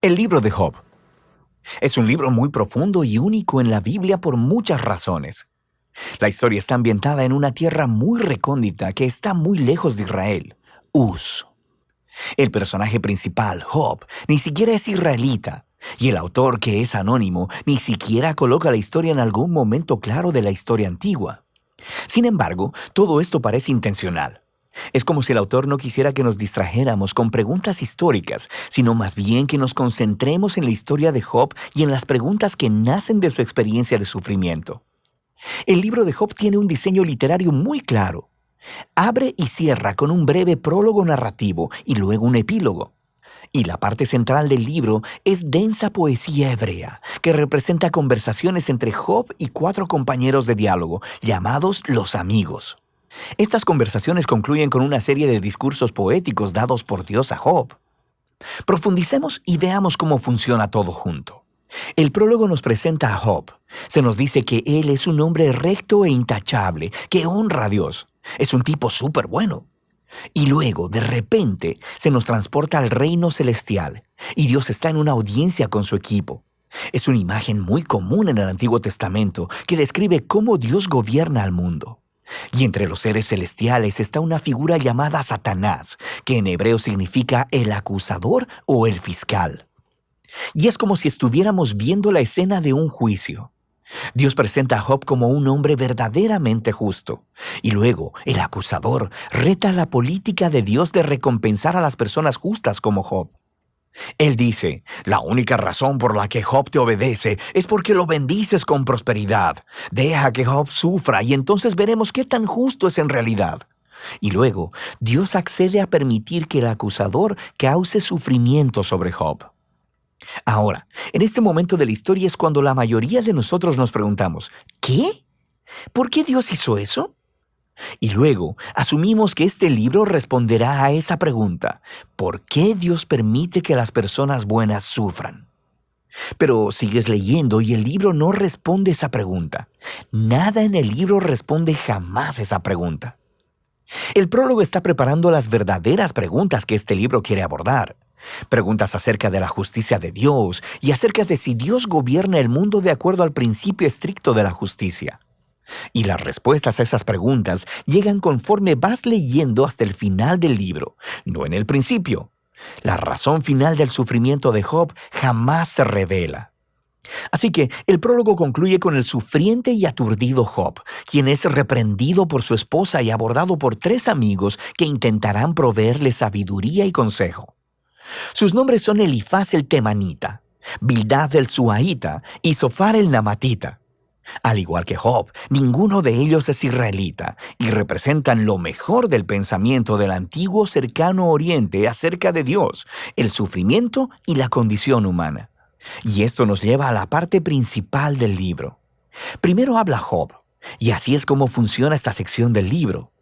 El libro de Job. Es un libro muy profundo y único en la Biblia por muchas razones. La historia está ambientada en una tierra muy recóndita que está muy lejos de Israel, Uz. El personaje principal, Job, ni siquiera es israelita, y el autor, que es anónimo, ni siquiera coloca la historia en algún momento claro de la historia antigua. Sin embargo, todo esto parece intencional. Es como si el autor no quisiera que nos distrajéramos con preguntas históricas, sino más bien que nos concentremos en la historia de Job y en las preguntas que nacen de su experiencia de sufrimiento. El libro de Job tiene un diseño literario muy claro. Abre y cierra con un breve prólogo narrativo y luego un epílogo. Y la parte central del libro es densa poesía hebrea, que representa conversaciones entre Job y 4 compañeros de diálogo, llamados los amigos. Estas conversaciones concluyen con una serie de discursos poéticos dados por Dios a Job. Profundicemos y veamos cómo funciona todo junto. El prólogo nos presenta a Job. Se nos dice que él es un hombre recto e intachable, que honra a Dios. Es un tipo súper bueno. Y luego, de repente, se nos transporta al reino celestial, y Dios está en una audiencia con su equipo. Es una imagen muy común en el Antiguo Testamento que describe cómo Dios gobierna al mundo. Y entre los seres celestiales está una figura llamada Satanás, que en hebreo significa el acusador o el fiscal. Y es como si estuviéramos viendo la escena de un juicio. Dios presenta a Job como un hombre verdaderamente justo. Y luego, el acusador reta la política de Dios de recompensar a las personas justas como Job. Él dice, la única razón por la que Job te obedece es porque lo bendices con prosperidad. Deja que Job sufra y entonces veremos qué tan justo es en realidad. Y luego, Dios accede a permitir que el acusador cause sufrimiento sobre Job. Ahora, en este momento de la historia es cuando la mayoría de nosotros nos preguntamos, ¿qué? ¿Por qué Dios hizo eso? Y luego, asumimos que este libro responderá a esa pregunta, ¿por qué Dios permite que las personas buenas sufran? Pero sigues leyendo y el libro no responde esa pregunta. Nada en el libro responde jamás esa pregunta. El prólogo está preparando las verdaderas preguntas que este libro quiere abordar. Preguntas acerca de la justicia de Dios y acerca de si Dios gobierna el mundo de acuerdo al principio estricto de la justicia. Y las respuestas a esas preguntas llegan conforme vas leyendo hasta el final del libro, no en el principio. La razón final del sufrimiento de Job jamás se revela. Así que el prólogo concluye con el sufriente y aturdido Job, quien es reprendido por su esposa y abordado por 3 amigos que intentarán proveerle sabiduría y consejo. Sus nombres son Elifaz el Temanita, Bildad el Suaita y Zofar el Namatita. Al igual que Job, ninguno de ellos es israelita y representan lo mejor del pensamiento del antiguo cercano oriente acerca de Dios, el sufrimiento y la condición humana. Y esto nos lleva a la parte principal del libro. Primero habla Job, y así es como funciona esta sección del libro.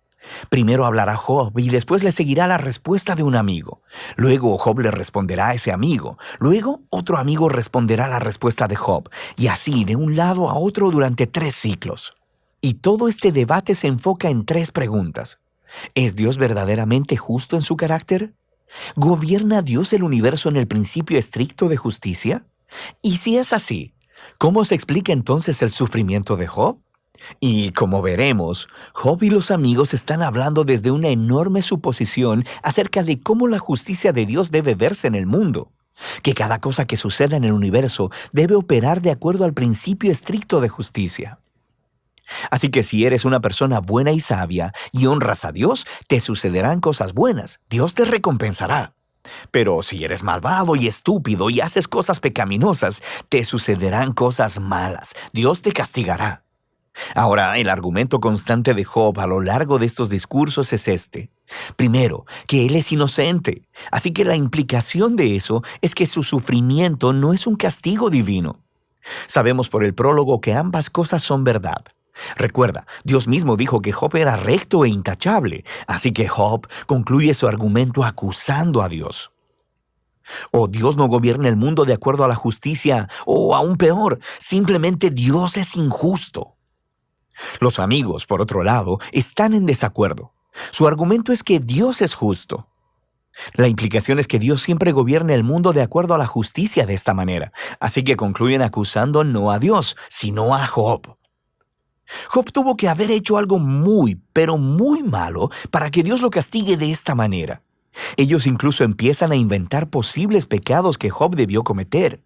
Primero hablará Job y después le seguirá la respuesta de un amigo. Luego Job le responderá a ese amigo. Luego otro amigo responderá la respuesta de Job. Y así de un lado a otro durante 3 ciclos. Y todo este debate se enfoca en 3 preguntas. ¿Es Dios verdaderamente justo en su carácter? ¿Gobierna Dios el universo en el principio estricto de justicia? Y si es así, ¿cómo se explica entonces el sufrimiento de Job? Y como veremos, Job y los amigos están hablando desde una enorme suposición acerca de cómo la justicia de Dios debe verse en el mundo, que cada cosa que suceda en el universo debe operar de acuerdo al principio estricto de justicia. Así que si eres una persona buena y sabia y honras a Dios, te sucederán cosas buenas, Dios te recompensará. Pero si eres malvado y estúpido y haces cosas pecaminosas, te sucederán cosas malas, Dios te castigará. Ahora, el argumento constante de Job a lo largo de estos discursos es este. Primero, que él es inocente, así que la implicación de eso es que su sufrimiento no es un castigo divino. Sabemos por el prólogo que ambas cosas son verdad. Recuerda, Dios mismo dijo que Job era recto e intachable, así que Job concluye su argumento acusando a Dios. O Dios no gobierna el mundo de acuerdo a la justicia, o aún peor, simplemente Dios es injusto. Los amigos, por otro lado, están en desacuerdo. Su argumento es que Dios es justo. La implicación es que Dios siempre gobierna el mundo de acuerdo a la justicia de esta manera, así que concluyen acusando no a Dios, sino a Job. Job tuvo que haber hecho algo muy, pero muy malo para que Dios lo castigue de esta manera. Ellos incluso empiezan a inventar posibles pecados que Job debió cometer.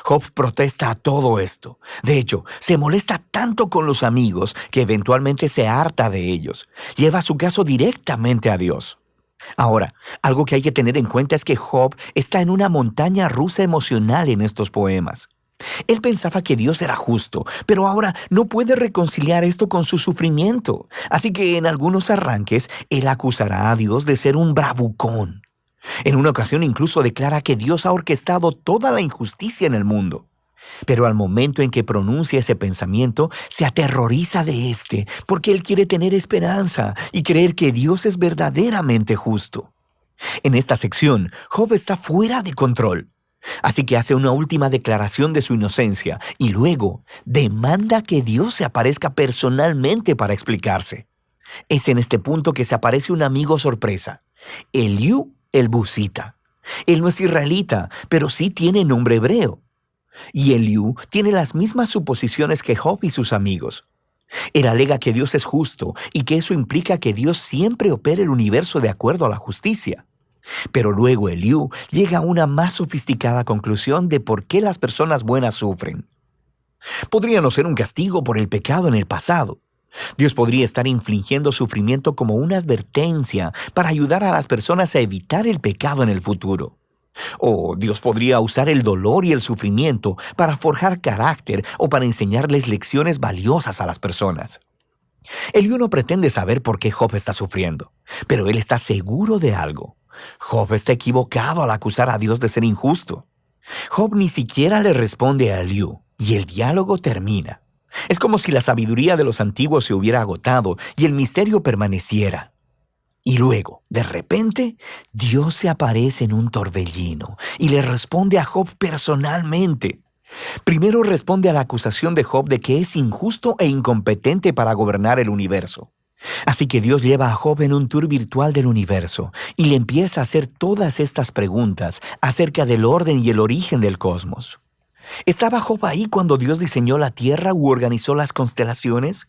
Job protesta a todo esto. De hecho, se molesta tanto con los amigos que eventualmente se harta de ellos. Lleva su caso directamente a Dios. Ahora, algo que hay que tener en cuenta es que Job está en una montaña rusa emocional en estos poemas. Él pensaba que Dios era justo, pero ahora no puede reconciliar esto con su sufrimiento. Así que en algunos arranques, él acusará a Dios de ser un bravucón. En una ocasión incluso declara que Dios ha orquestado toda la injusticia en el mundo. Pero al momento en que pronuncia ese pensamiento, se aterroriza de éste, porque él quiere tener esperanza y creer que Dios es verdaderamente justo. En esta sección, Job está fuera de control. Así que hace una última declaración de su inocencia y luego demanda que Dios se aparezca personalmente para explicarse. Es en este punto que se aparece un amigo sorpresa, Eliú el Busita. Él no es israelita, pero sí tiene nombre hebreo. Y Eliú tiene las mismas suposiciones que Job y sus amigos. Él alega que Dios es justo y que eso implica que Dios siempre opera el universo de acuerdo a la justicia. Pero luego Eliú llega a una más sofisticada conclusión de por qué las personas buenas sufren. Podría no ser un castigo por el pecado en el pasado. Dios podría estar infligiendo sufrimiento como una advertencia para ayudar a las personas a evitar el pecado en el futuro. O Dios podría usar el dolor y el sufrimiento para forjar carácter o para enseñarles lecciones valiosas a las personas. Eliú no pretende saber por qué Job está sufriendo, pero él está seguro de algo. Job está equivocado al acusar a Dios de ser injusto. Job ni siquiera le responde a Eliú, y el diálogo termina. Es como si la sabiduría de los antiguos se hubiera agotado y el misterio permaneciera. Y luego, de repente, Dios se aparece en un torbellino y le responde a Job personalmente. Primero responde a la acusación de Job de que es injusto e incompetente para gobernar el universo. Así que Dios lleva a Job en un tour virtual del universo y le empieza a hacer todas estas preguntas acerca del orden y el origen del cosmos. ¿Estaba Job ahí cuando Dios diseñó la tierra u organizó las constelaciones?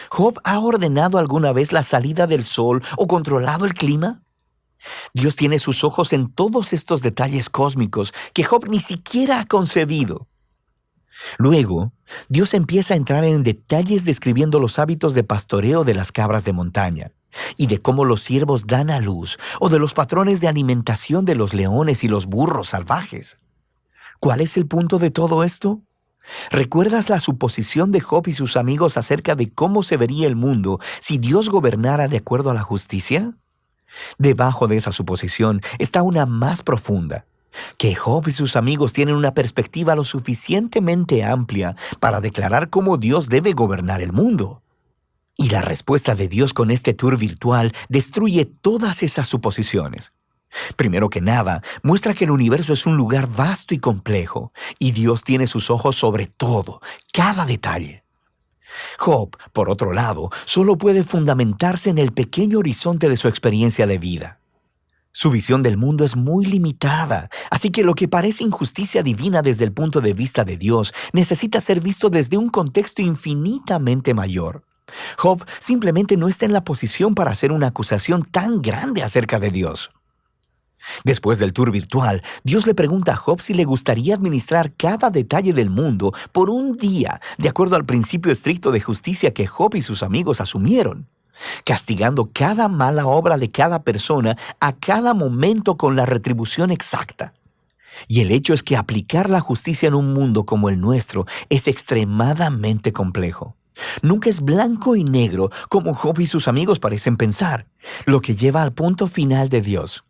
¿Job ha ordenado alguna vez la salida del sol o controlado el clima? Dios tiene sus ojos en todos estos detalles cósmicos que Job ni siquiera ha concebido. Luego, Dios empieza a entrar en detalles describiendo los hábitos de pastoreo de las cabras de montaña y de cómo los ciervos dan a luz o de los patrones de alimentación de los leones y los burros salvajes. ¿Cuál es el punto de todo esto? ¿Recuerdas la suposición de Job y sus amigos acerca de cómo se vería el mundo si Dios gobernara de acuerdo a la justicia? Debajo de esa suposición está una más profunda, que Job y sus amigos tienen una perspectiva lo suficientemente amplia para declarar cómo Dios debe gobernar el mundo. Y la respuesta de Dios con este tour virtual destruye todas esas suposiciones. Primero que nada, muestra que el universo es un lugar vasto y complejo, y Dios tiene sus ojos sobre todo, cada detalle. Job, por otro lado, solo puede fundamentarse en el pequeño horizonte de su experiencia de vida. Su visión del mundo es muy limitada, así que lo que parece injusticia divina desde el punto de vista de Dios necesita ser visto desde un contexto infinitamente mayor. Job simplemente no está en la posición para hacer una acusación tan grande acerca de Dios. Después del tour virtual, Dios le pregunta a Job si le gustaría administrar cada detalle del mundo por un día, de acuerdo al principio estricto de justicia que Job y sus amigos asumieron, castigando cada mala obra de cada persona a cada momento con la retribución exacta. Y el hecho es que aplicar la justicia en un mundo como el nuestro es extremadamente complejo. Nunca es blanco y negro como Job y sus amigos parecen pensar, lo que lleva al punto final de Dios.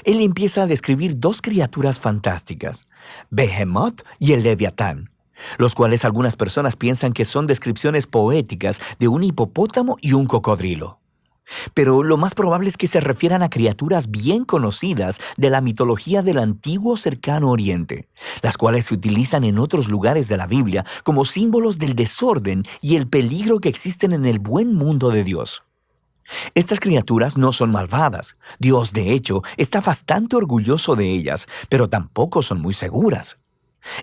Él empieza a describir dos criaturas fantásticas, Behemoth y el Leviatán, los cuales algunas personas piensan que son descripciones poéticas de un hipopótamo y un cocodrilo. Pero lo más probable es que se refieran a criaturas bien conocidas de la mitología del antiguo cercano oriente, las cuales se utilizan en otros lugares de la Biblia como símbolos del desorden y el peligro que existen en el buen mundo de Dios. Estas criaturas no son malvadas. Dios, de hecho, está bastante orgulloso de ellas, pero tampoco son muy seguras.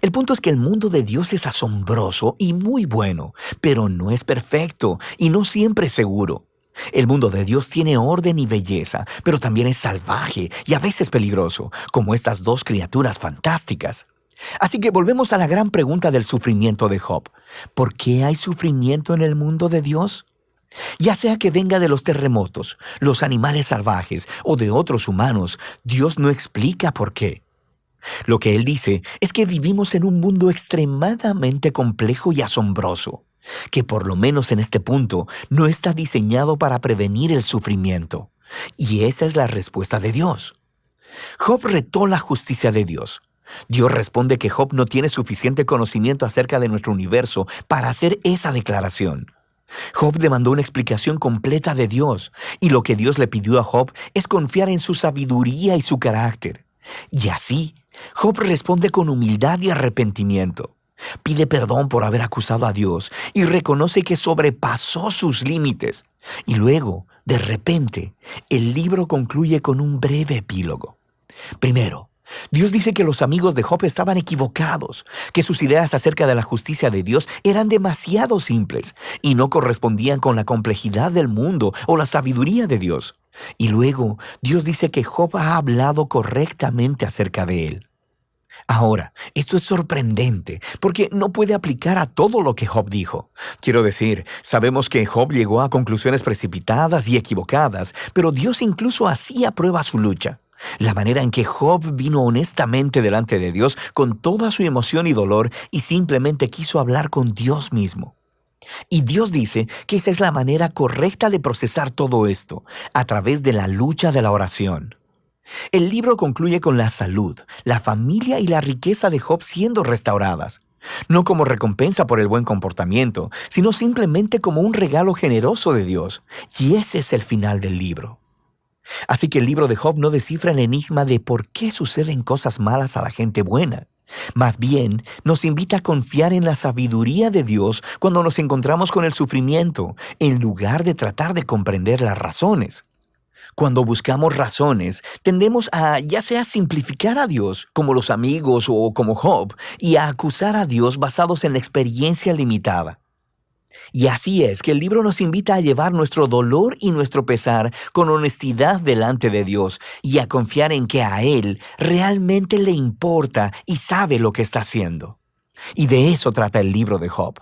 El punto es que el mundo de Dios es asombroso y muy bueno, pero no es perfecto y no siempre es seguro. El mundo de Dios tiene orden y belleza, pero también es salvaje y a veces peligroso, como estas dos criaturas fantásticas. Así que volvemos a la gran pregunta del sufrimiento de Job. ¿Por qué hay sufrimiento en el mundo de Dios? Ya sea que venga de los terremotos, los animales salvajes o de otros humanos, Dios no explica por qué. Lo que Él dice es que vivimos en un mundo extremadamente complejo y asombroso, que por lo menos en este punto no está diseñado para prevenir el sufrimiento. Y esa es la respuesta de Dios. Job retó la justicia de Dios. Dios responde que Job no tiene suficiente conocimiento acerca de nuestro universo para hacer esa declaración. Job demandó una explicación completa de Dios, y lo que Dios le pidió a Job es confiar en su sabiduría y su carácter. Y así, Job responde con humildad y arrepentimiento. Pide perdón por haber acusado a Dios y reconoce que sobrepasó sus límites. Y luego, de repente, el libro concluye con un breve epílogo. Primero, Dios dice que los amigos de Job estaban equivocados, que sus ideas acerca de la justicia de Dios eran demasiado simples y no correspondían con la complejidad del mundo o la sabiduría de Dios. Y luego, Dios dice que Job ha hablado correctamente acerca de él. Ahora, esto es sorprendente, porque no puede aplicar a todo lo que Job dijo. Quiero decir, sabemos que Job llegó a conclusiones precipitadas y equivocadas, pero Dios incluso así aprueba su lucha. La manera en que Job vino honestamente delante de Dios con toda su emoción y dolor y simplemente quiso hablar con Dios mismo. Y Dios dice que esa es la manera correcta de procesar todo esto, a través de la lucha de la oración. El libro concluye con la salud, la familia y la riqueza de Job siendo restauradas. No como recompensa por el buen comportamiento, sino simplemente como un regalo generoso de Dios. Y ese es el final del libro. Así que el libro de Job no descifra el enigma de por qué suceden cosas malas a la gente buena. Más bien, nos invita a confiar en la sabiduría de Dios cuando nos encontramos con el sufrimiento, en lugar de tratar de comprender las razones. Cuando buscamos razones, tendemos a ya sea simplificar a Dios, como los amigos o como Job, y a acusar a Dios basados en la experiencia limitada. Y así es que el libro nos invita a llevar nuestro dolor y nuestro pesar con honestidad delante de Dios y a confiar en que a Él realmente le importa y sabe lo que está haciendo. Y de eso trata el libro de Job.